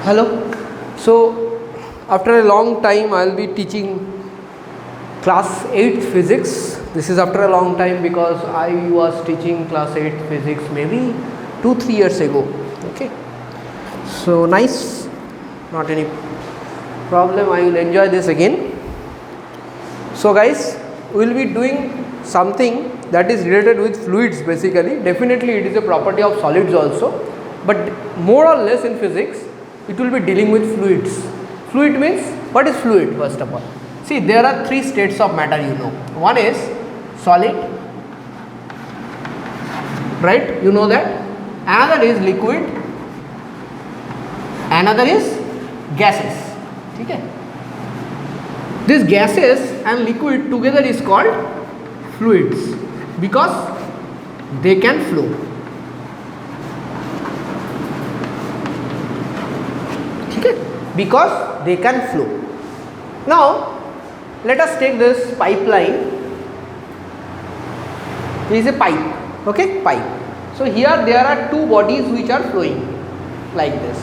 Hello. So after a long time I will be teaching class 8 physics. This is after a long time because I was teaching class 8 physics maybe 2-3 years ago. Okay. So nice, not any problem, I will enjoy this again. So guys, we will be doing something that is related with fluids basically. Definitely it is a property of solids also, but more or less in physics it will be dealing with fluids. Fluid means, what is fluid first of all? See, there are 3 states of matter, you know. One is solid, right, you know that. Another is liquid, another is gases. Okay. These gases and liquid together is called fluids because they can flow. Okay. Because they can flow. Now let us take this pipeline. This is a pipe. Okay, pipe. So here there are 2 bodies which are flowing like this.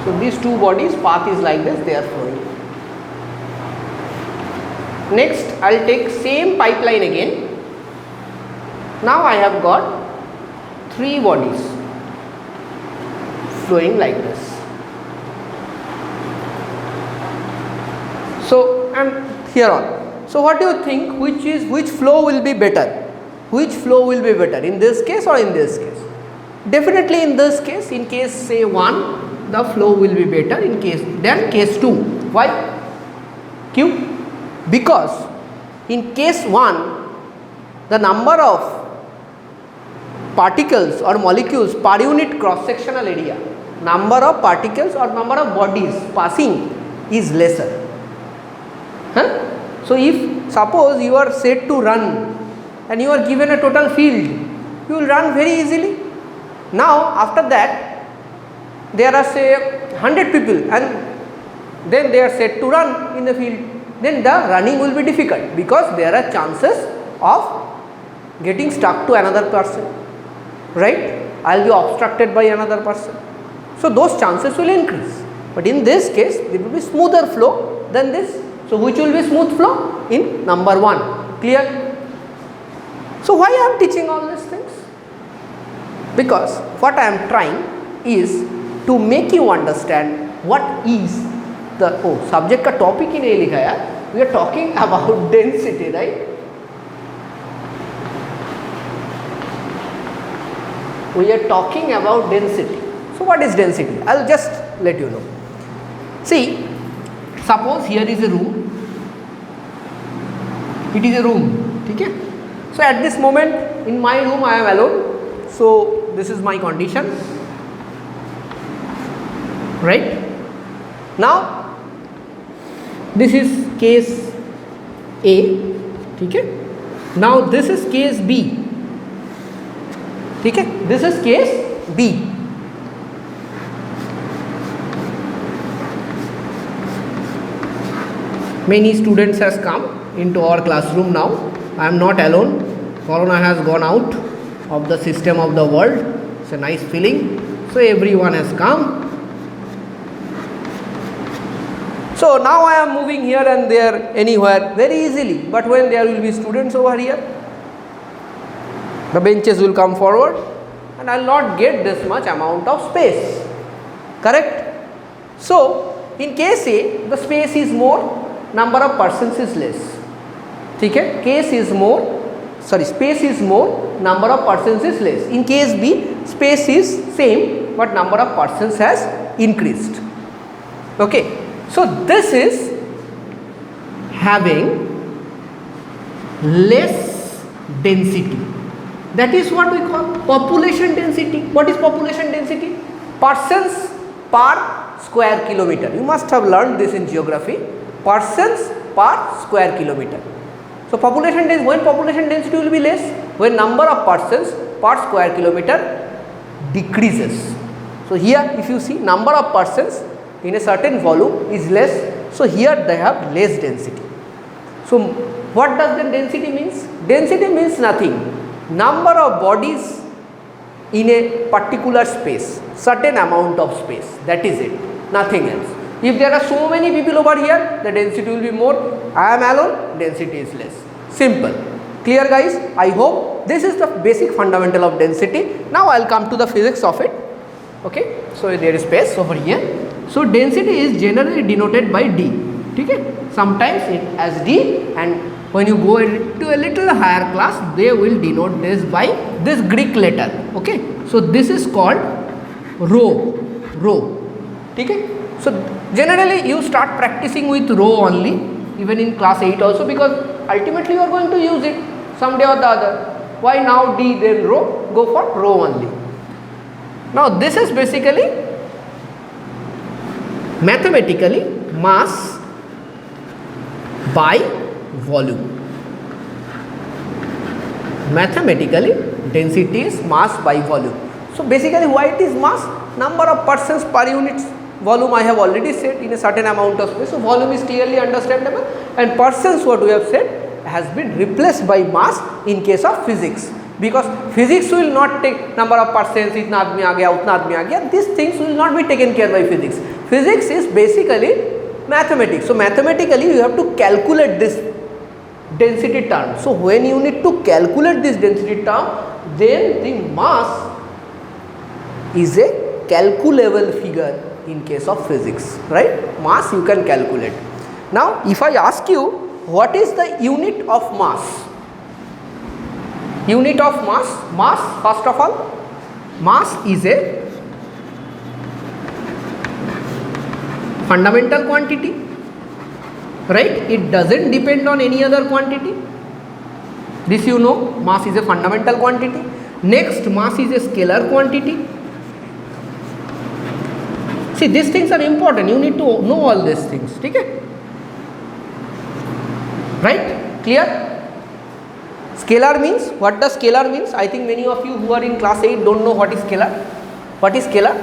So these 2 bodies, path is like this, they are flowing. Next I will take same pipeline again. Now I have got 3 bodies flowing like this. So and here on. So what do you think, which flow will be better? Which flow will be better, in this case or in this case? Definitely in this case, in case say 1, the flow will be better in case than case 2. Why? Q? Because in case 1, the number of particles or molecules per unit cross sectional area, number of particles or number of bodies passing is lesser. So if suppose you are set to run and you are given a total field, you will run very easily. Now after that there are say 100 people and then they are set to run in the field, then the running will be difficult because there are chances of getting stuck to another person, right? I will be obstructed by another person. So those chances will increase, but in this case it will be smoother flow than this. So which will be smooth flow? In number 1. Clear? So why I am teaching all these things? Because what I am trying is to make you understand what is the subject का topic ही नहीं लिखा यार. We are talking about density, right? We are talking about density. So what is density? I will just let you know. See, suppose here is a room. It is a room. Okay? So at this moment in my room I am alone. So this is my condition. Right? Now this is case A. Okay? Now this is case B. Okay? This is case B. Many students has come into our classroom now. I am not alone. Corona has gone out of the system of the world. It's a nice feeling. So everyone has come. So now I am moving here and there anywhere very easily. But when there will be students over here, the benches will come forward and I will not get this much amount of space. Correct? So in case A, the space is more, number of persons is less. Okay? Case is more, space is more, number of persons is less. In case B, space is same but number of persons has increased. Okay. So this is having less density. That is what we call population density. What is population density? Persons per square kilometer. You must have learned this in geography. Persons per square kilometer. So population density, when population density will be less? When number of persons per square kilometer decreases. So here if you see, number of persons in a certain volume is less. So here they have less density. So what does the density means? Density means nothing. Number of bodies in a particular space, certain amount of space, that is it, nothing else. If there are so many people over here, the density will be more. I am alone, density is less. Simple. Clear guys? I hope this is the basic fundamental of density. Now I will come to the physics of it. Okay. So there is space over here. So density is generally denoted by D. Okay. Sometimes it as D, and when you go into a little higher class, they will denote this by this Greek letter. Okay. So this is called rho. Okay. So generally you start practicing with rho only, even in class 8 also, because ultimately you are going to use it someday or the other. Why now D then rho? Go for rho only. Now this is basically mathematically mass by volume. Mathematically density is mass by volume. So basically why it is mass? Number of persons per unit volume I have already said in a certain amount of space. So volume is clearly understandable, and persons what we have said has been replaced by mass in case of physics, because physics will not take number of persons, itna aadmi aa gaya, utna aadmi aa gaya. These things will not be taken care by physics. Physics is basically mathematics. So mathematically you have to calculate this density term. So when you need to calculate this density term, then the mass is a calculable figure in case of physics, right? Mass you can calculate. Now if I ask you what is the unit of mass? Unit of mass, first of all, mass is a fundamental quantity, right? It doesn't depend on any other quantity. This you know, mass is a fundamental quantity. Next, mass is a scalar quantity. See, these things are important. You need to know all these things. Okay? Right? Clear? Scalar means, what does scalar means? I think many of you who are in class 8 don't know what is scalar. What is scalar?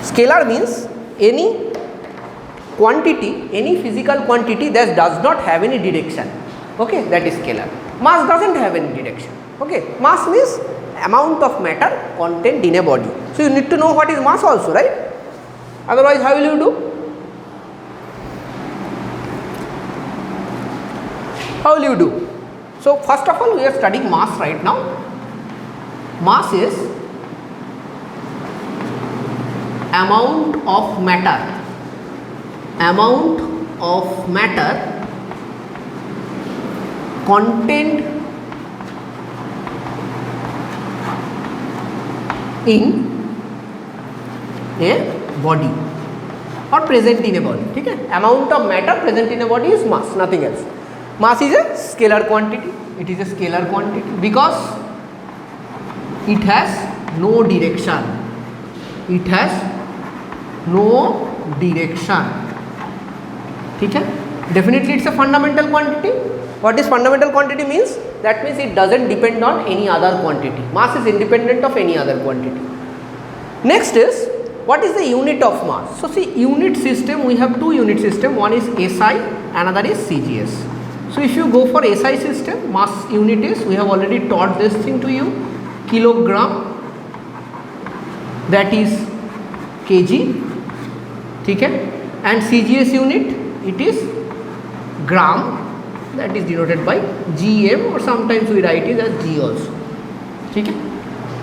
Scalar means any quantity, any physical quantity that does not have any direction. Okay? That is scalar. Mass doesn't have any direction. Okay? Mass means amount of matter contained in a body. So you need to know what is mass also, right? Otherwise how will you do? How will you do? So first of all we are studying mass right now. Mass is amount of matter. Amount of matter contained in a body or present in a body. Okay? Amount of matter present in a body is mass, nothing else. Mass is a scalar quantity. It is a scalar quantity because it has no direction. It has no direction. Okay? Definitely it's a fundamental quantity. What is fundamental quantity means? That means it doesn't depend on any other quantity. Mass is independent of any other quantity. Next is, what is the unit of mass? So see, unit system, we have two unit system. One is SI, another is CGS. So if you go for SI system, mass unit is, we have already taught this thing to you, kilogram, that is kg. Okay? And CGS unit, it is gram, that is denoted by GM, or sometimes we write it as G also. Okay?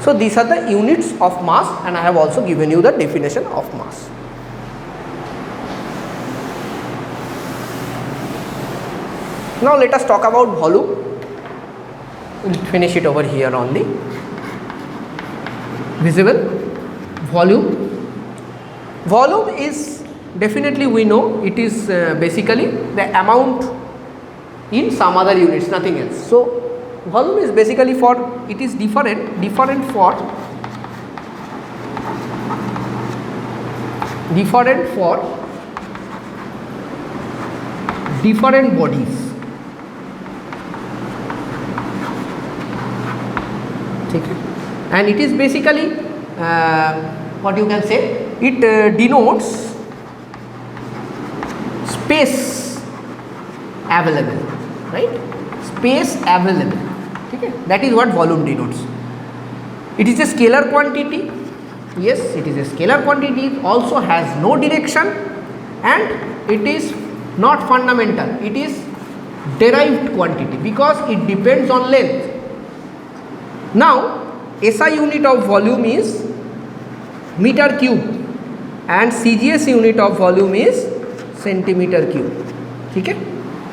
So these are the units of mass, and I have also given you the definition of mass. Now let us talk about volume. We will finish it over here only. Visible volume. Volume is definitely, we know it is basically the amount in some other units, nothing else. So volume is basically for, it is different for different bodies. Okay. And it is basically what you can say, it denotes space available, right? Space available. Okay. That is what volume denotes. It is a scalar quantity. Yes, it is a scalar quantity. It also has no direction and it is not fundamental. It is derived quantity because it depends on length. Now, SI unit of volume is meter cube and CGS unit of volume is centimeter cube. Okay?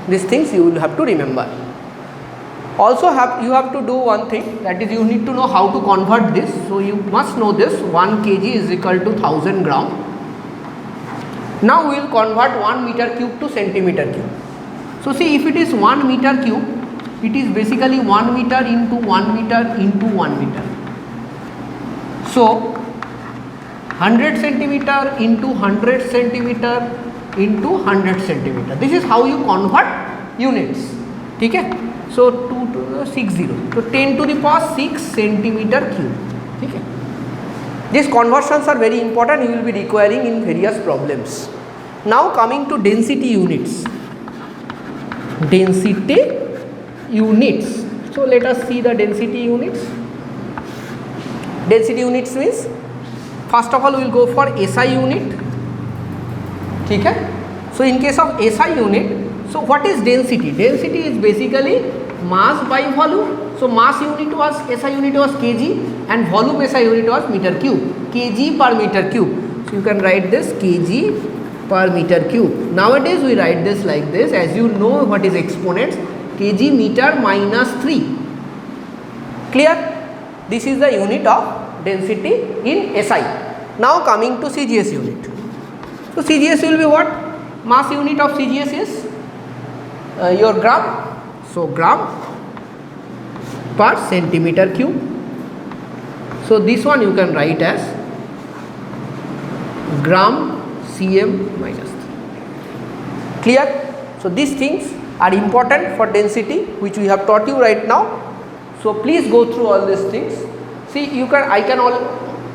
These things you will have to remember. Also you have to do one thing, that is you need to know how to convert this. So you must know this, 1 kg is equal to 1000 gram. Now we will convert 1 meter cube to centimeter cube. So see, if it is 1 meter cube, it is basically 1 meter into 1 meter into 1 meter. So 100 centimeter into 100 centimeter into 100 centimeter. This is how you convert units. Okay? So 2 to 60. So 10 to the power 6 centimeter cube. Okay? These conversions are very important. You will be requiring in various problems. Now coming to density units. Density units. So let us see the density units. Density units means, first of all we will go for SI unit. Okay? So in case of SI unit, so what is density? Density is basically mass by volume. So mass unit was, SI unit was kg and volume SI unit was meter cube. Kg per meter cube. So you can write this kg per meter cube. Nowadays we write this like this, as you know what is exponents, kg meter minus 3. Clear? This is the unit of density in SI. Now coming to CGS unit. So CGS will be what? Mass unit of CGS is your gram. So gram per centimeter cube. So this one you can write as gram cm minus 3. Clear? So these things are important for density, which we have taught you right now. So please go through all these things. See, you can I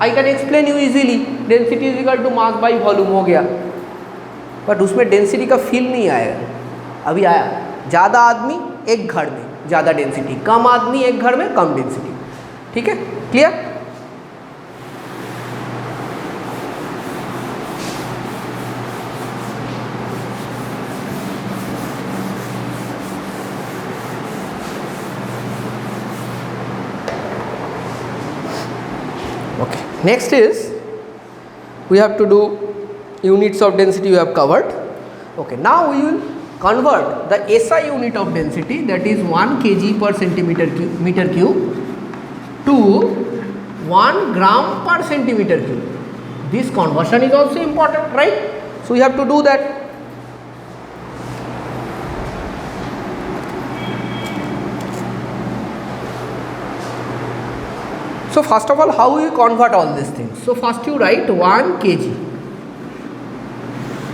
can explain you easily. Density is equal to mass by volume हो गया, but उसमें density का feel नहीं आएगा. अभी आया, ज़्यादा आदमी एक घर में ज़्यादा डेंसिटी, कम आदमी एक घर में कम डेंसिटी. ठीक है? Clear? Okay. Next is we have to do units of density we have covered. Okay. Now we will convert the SI unit of density, that is 1 kg per centimeter meter cube, to 1 gram per centimeter cube. This conversion is also important, right? So we have to do that. So first of all, how you convert all these things? So first you write 1 kg,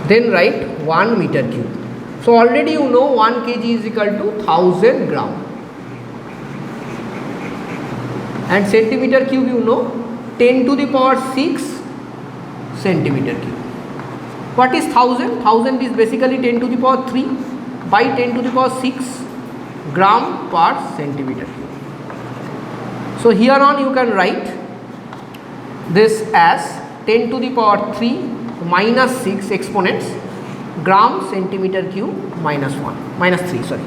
then write 1 meter cube. So already you know 1 kg is equal to 1000 gram, and centimeter cube you know 10 to the power 6 centimeter cube. What is 1000? 1000 is basically 10 to the power 3 by 10 to the power 6 gram per centimeter cube. So here on you can write this as 10 to the power 3 minus 6 exponents gram centimeter cube minus 3, sorry.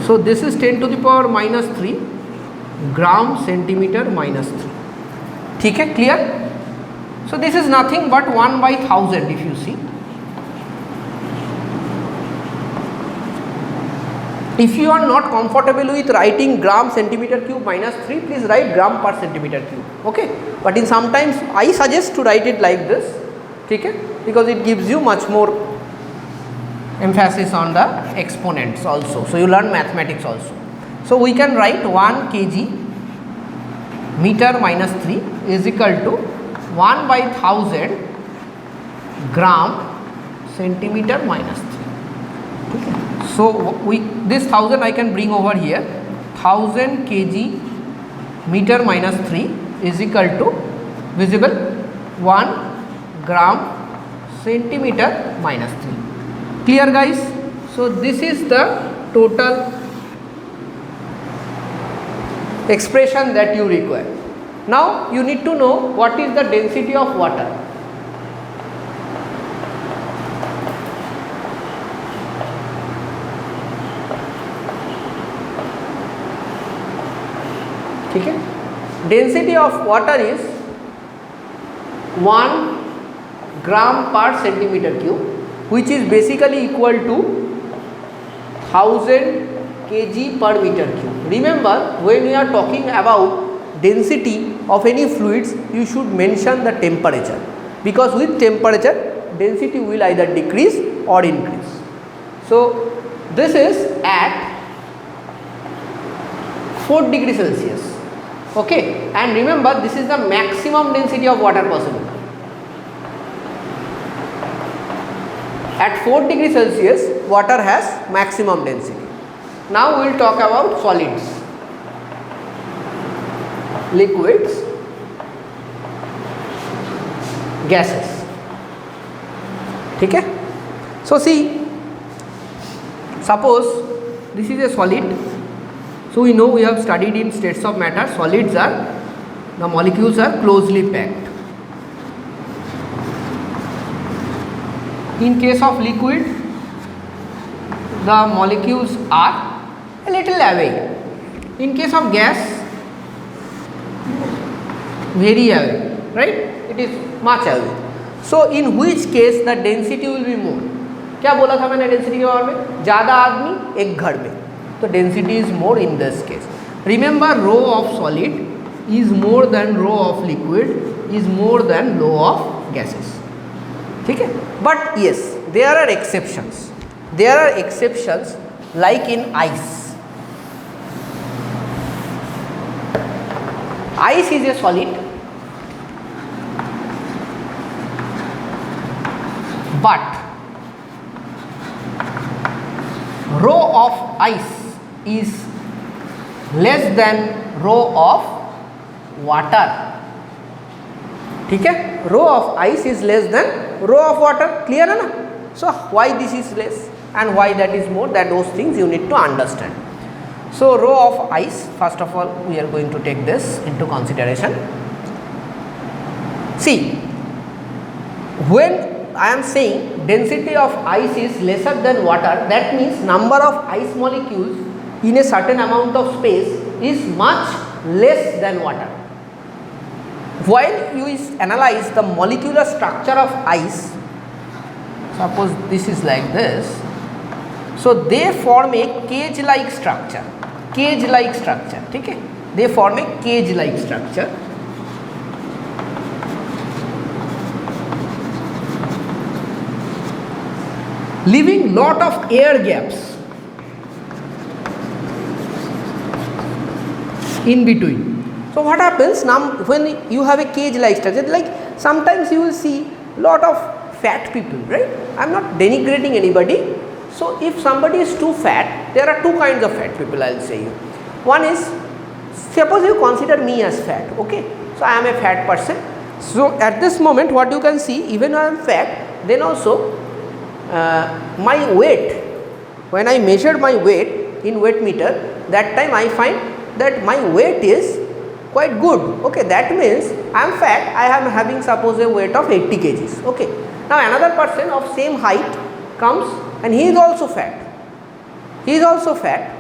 So this is 10 to the power minus 3 gram centimeter minus 3. ठीक है? Clear? So this is nothing but 1 by 1000 if you see. If you are not comfortable with writing gram centimeter cube minus 3, please write gram per centimeter cube. Okay? But in sometimes I suggest to write it like this. Okay? Because it gives you much more emphasis on the exponents also. So you learn mathematics also. So we can write 1 kg meter minus 3 is equal to 1 by 1000 gram centimeter minus 3. Okay. So this 1000 I can bring over here. 1000 kg meter minus 3 is equal to visible 1 gram centimeter minus 3. Clear guys? So this is the total expression that you require. Now you need to know what is the density of water. ठीक है, density of water is 1 gram per centimeter cube, which is basically equal to 1000 kg per meter cube. Remember, when we are talking about density of any fluids, you should mention the temperature, because with temperature density will either decrease or increase. So this is at 4 degrees Celsius, okay, and remember this is the maximum density of water possible. At 4 degrees Celsius water has maximum density. Now we will talk about solids, liquids, gases. ठीक है, so see, suppose this is a solid. So we know, we have studied in states of matter, solids are, the molecules are closely packed. In case of liquid, the molecules are a little away. In case of gas, very away, right? It is much away. So in which case the density will be more? क्या बोला था मैंने density के बारे में? ज़्यादा आदमी एक घर में, तो density is more in this case. Remember, rho of solid is more than rho of liquid is more than rho of gases. ठीक है, but yes there are exceptions. There are exceptions like in ice. Ice is a solid, but rho of ice is less than rho of water. ठीक है, rho of ice is less than rho of water. Clear है ना? So why this is less and why that is more, that those things you need to understand. So rho of ice, first of all we are going to take this into consideration. See, when I am saying density of ice is lesser than water, that means number of ice molecules in a certain amount of space is much less than water. While you analyze the molecular structure of ice, suppose this is like this, so they form a cage like structure. Cage like structure, ठीक है, they form a cage like structure. Leaving lot of air gaps in between. So what happens now when you have a cage like structure? Like sometimes you will see lot of fat people, right? I am not denigrating anybody. So if somebody is too fat, there are two kinds of fat people, I will say you. One is, suppose you consider me as fat, okay, so I am a fat person. So at this moment what you can see, even though I am fat, then also my weight, when I measured my weight in weight meter, that time I find that my weight is quite good, okay, that means I am fat. I am having suppose a weight of 80 kgs, okay. Now another person of same height comes and he is also fat. He is also fat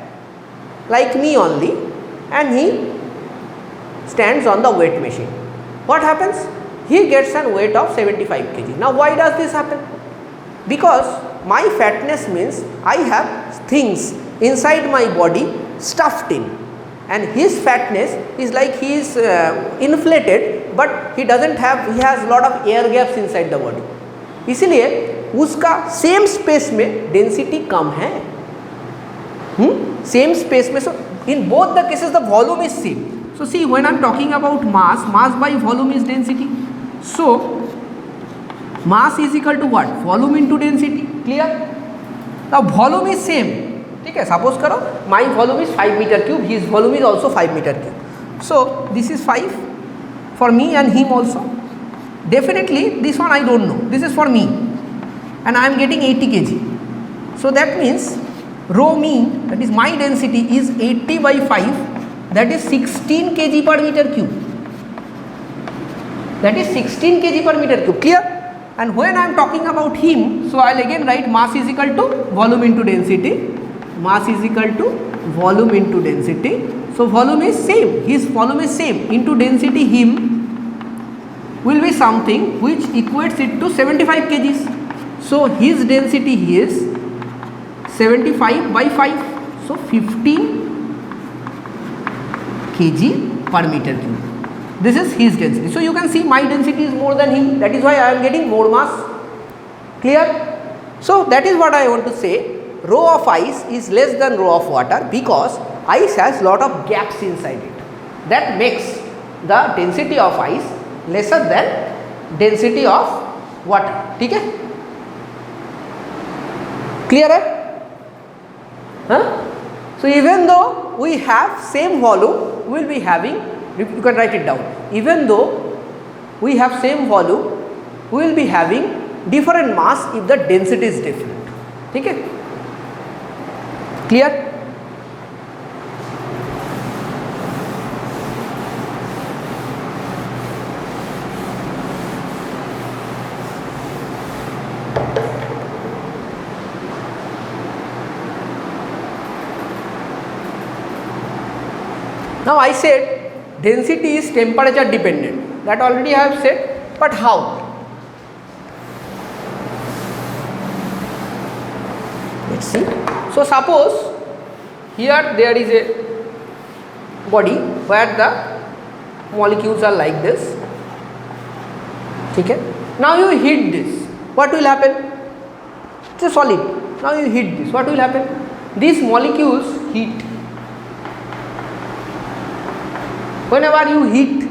like me only, and he stands on the weight machine. What happens? He gets a weight of 75 kg. Now why does this happen? Because my fatness means I have things inside my body stuffed in, and his fatness is like he is inflated, but he doesn't have, he has lot of air gaps inside the body. इसलिए उसका same space में density कम है. Same space में. So in both the cases the volume is same. So see, when I am talking about mass, mass by volume is density. So mass is equal to what? Volume into density. Clear? The volume is same. ठीक है, suppose करो my volume is 5 metre cube, his volume is also 5 metre cube. So this is 5 for me and him also. Definitely this one I don't know, this is for me and I am getting 80 kg. So that means rho me, that is my density, is 80 by 5 that is 16 kg per meter cube. That is 16 kg per meter cube. Clear? And when I am talking about him, so I will again write mass is equal to volume into density. Mass is equal to volume into density. So volume is same, his volume is same, into density him will be something which equates it to 75 kgs. So his density is 75 by 5, so 15 kg per meter cube. This is his density. So you can see my density is more than him, that is why I am getting more mass. Clear? So that is what I want to say. Rho of ice is less than rho of water because ice has lot of gaps inside it. That makes the density of ice lesser than density of water. ठीक है? Clear है? Huh? So even though we have same volume, we will be having, you can write it down, even though we have same volume, we will be having different mass if the density is different. ठीक है? Clear? Now I said density is temperature dependent, that already I have said, but how? Let's see. So suppose here there is a body where the molecules are like this. Okay? Now you heat this, what will happen? It's a solid. Now you heat this, what will happen? These molecules heat. Whenever you heat,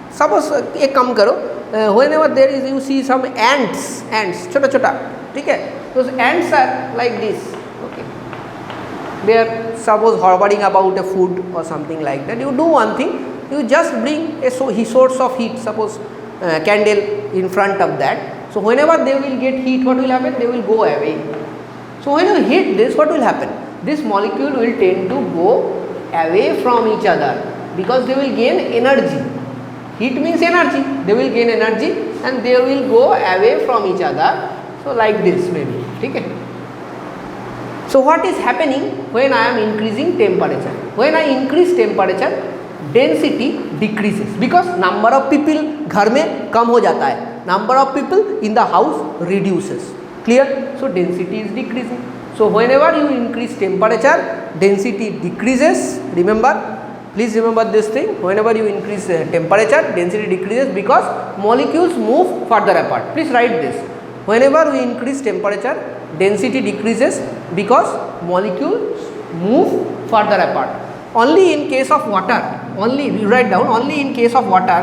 suppose एक काम करो, whenever there is, you see some ants छोटा छोटा, ठीक है? Those ants are like this. Okay, they are suppose hovering about a food or something like that. You do one thing, you just bring a source of heat, suppose candle in front of that. So whenever they will get heat, what will happen? They will go away. So when you heat this, what will happen? This molecule will tend to go away from each other, because they will gain energy. Heat means energy. They will gain energy and they will go away from each other. So like this maybe. Okay? So what is happening when I am increasing temperature? When I increase temperature, density decreases because number of people घर में कम हो जाता है. Number of people in the house reduces. Clear? So density is decreasing. So whenever you increase temperature, density decreases. Remember? Please remember this thing, whenever you increase temperature, density decreases because molecules move further apart. Please write this, whenever we increase temperature, density decreases because molecules move further apart. Only in case of water, only you write down, only in case of water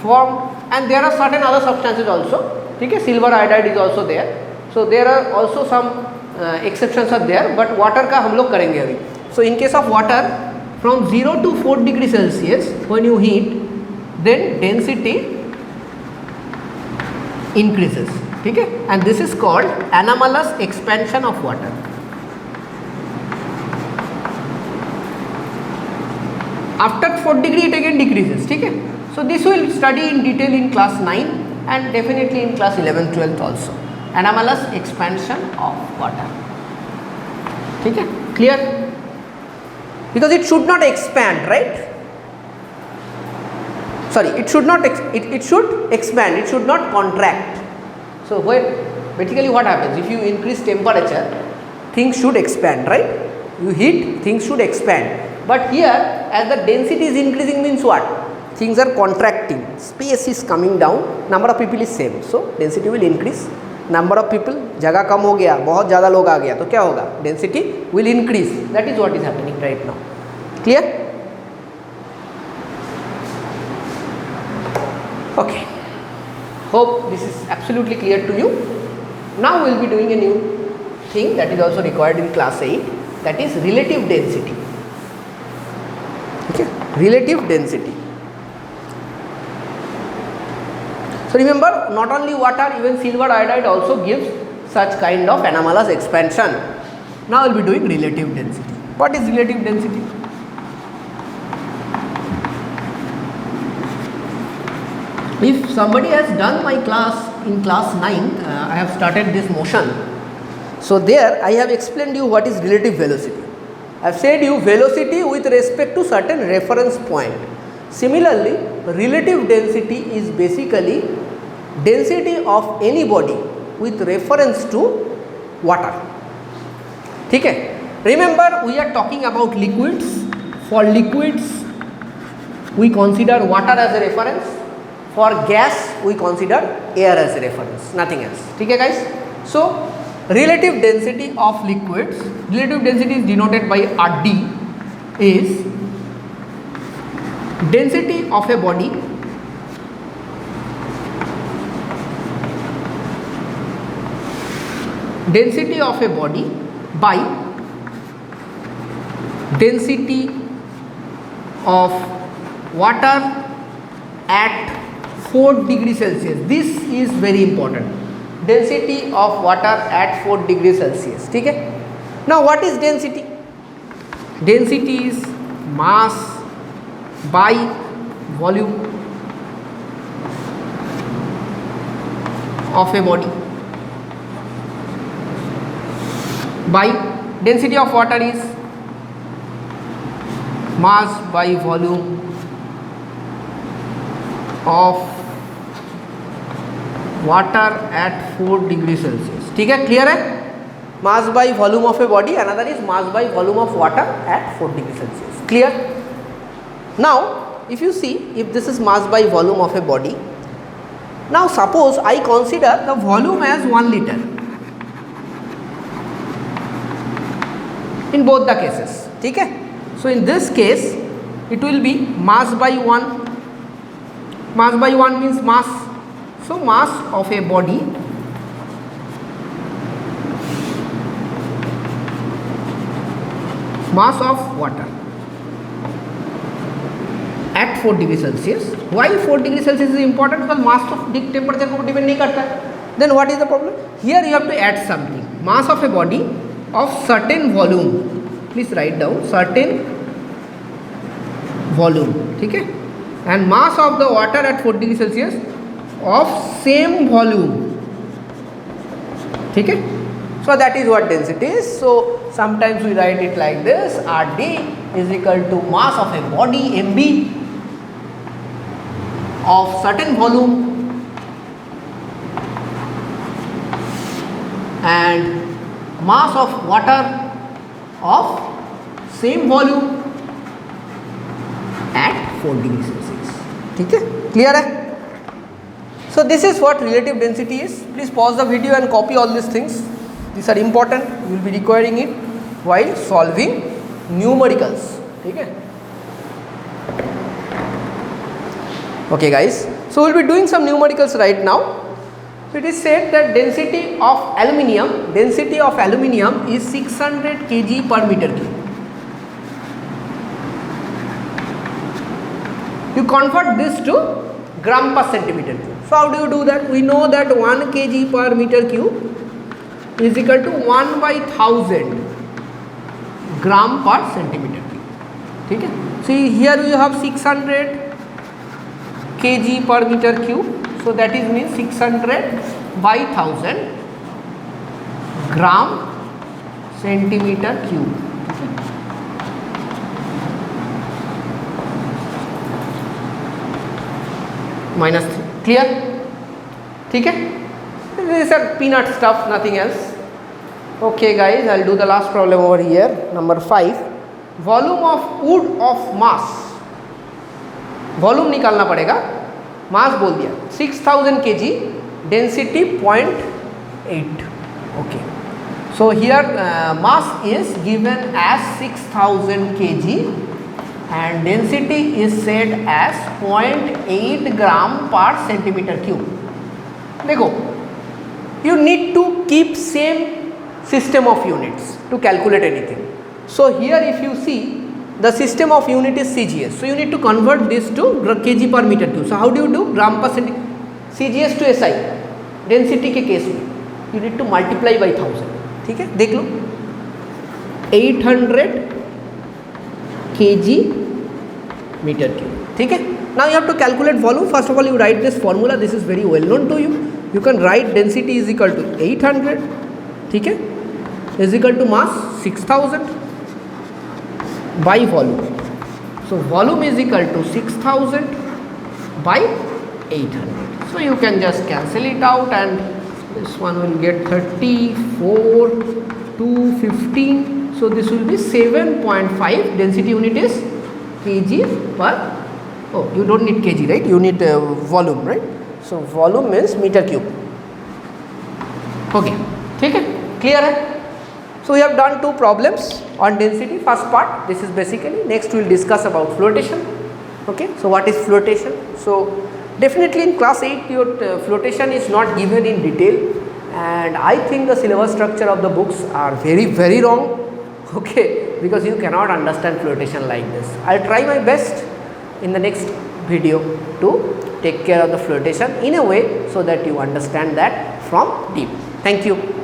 form, and there are certain other substances also, okay? Silver iodide is also there. So there are also some exceptions are there, but water का हम लोग करेंगे अभी. So in case of water, from 0 to 4 degree Celsius, when you heat, then density increases. Okay? And this is called anomalous expansion of water. After 4 degree it again decreases. Okay? So this we will study in detail in class 9 and definitely in class 11, 12 also. Anomalous expansion of water. Okay? Clear? Because it should not expand, right? Sorry, it should not it should expand, it should not contract. So when basically what happens, if you increase temperature, things should expand, right? You heat, things should expand. But here, as the density is increasing, means what? Things are contracting, space is coming down, number of people is same, so density will increase. Number of people, जगह कम हो गया, बहुत ज़्यादा लोग आ गया, तो क्या होगा? Density will increase. That is what is happening right now. Clear? Okay. Hope this is absolutely clear to you. Now we will be doing a new thing that is also required in class 8, that is relative density. Okay, relative density. So remember, not only water, even silver iodide also gives such kind of anomalous expansion. Now we will be doing relative density. What is relative density? if somebody has done my class in class 9, I have started this motion. So there I have explained you what is relative velocity. I have said you velocity with respect to certain reference point. Similarly, relative density is basically density of any body with reference to water. ठीक है? Remember we are talking about liquids. For liquids we consider water as a reference. For gas we consider air as a reference, nothing else. ठीक है guys? So relative density of liquids, relative density is denoted by RD, is density of a body by density of water at 4 degrees Celsius. This is very important. Density of water at 4 degrees Celsius. ठीक है? Now what is density? Density is mass by volume of a body. By density of water is mass by volume of water at 4 degrees Celsius. ठीक है? Clear है? Mass by volume of a body, another is mass by volume of water at 4 degrees Celsius. Clear? Now if you see, if this is mass by volume of a body, now suppose I consider the volume as 1 liter in both the cases. ठीक है? So in this case it will be mass by 1. Mass by 1 means mass. So mass of a body mass of water at 4 degrees Celsius. Why 4 degrees Celsius is important? Because mass of temperature को depend नहीं करता है. Then what is the problem? Here you have to add something. Mass of a body of certain volume. Please write down certain volume. ठीक है? And mass of the water at 4 degrees Celsius of same volume. ठीक है? So that is what density is. So sometimes we write it like this: RD is equal to mass of a body MB of certain volume and mass of water of same volume at 4 degrees Celsius. ठीक है? Clear है? So this is what relative density is. Please pause the video and copy all these things. These are important. You will be requiring it while solving numericals. ठीक है? Okay guys. So we will be doing some numericals right now. It is said that density of aluminium is 600 kg per meter cube. You convert this to gram per centimeter cube. So how do you do that? We know that 1 kg per meter cube is equal to 1 by 1000 gram per centimeter cube. ठीक है? See here we have 600 kg per meter cube. So that is means 600 by 1000 gram centimeter cube. Minus 3. Clear? ठीक है? These are peanut stuff, nothing else. Okay guys, I'll do the last problem over here. Number 5. Volume of wood of mass. Volume निकालना पड़ेगा. मास बोल दिया 6000 kg, density 0.8. Okay. So here mass is given as 6000 kg and density is said as 0.8 gram per centimeter cube. देखो, you need to keep same system of units to calculate anything. So here if you see, the system of unit is CGS. So you need to convert this to kg per meter cube. So how do you do? Gram per centimeter. CGS to SI. Density के case में you need to multiply by 1000. ठीक है? देख लो 800 kg metre cube, ठीक है. Now you have to calculate volume. First of all, you write this formula. This is very well known to you. You can write density is equal to 800, ठीक है, is equal to mass 6000 by volume. So volume is equal to 6000 by 800. So you can just cancel it out, and this one will get 34 to 15. So this will be 7.5. Density unit is kg per, oh you don't need kg, right, you need volume, right. So volume means meter cube. Okay, ठीक है, clear है. So we have done two problems on density, first part. This is basically, next we will discuss about flotation. Okay, so what is flotation? So definitely in class 8 your flotation is not given in detail, and I think the syllabus structure of the books are very wrong, okay, because you cannot understand flotation like this. I will try my best in the next video to take care of the flotation in a way so that you understand that from deep. Thank you.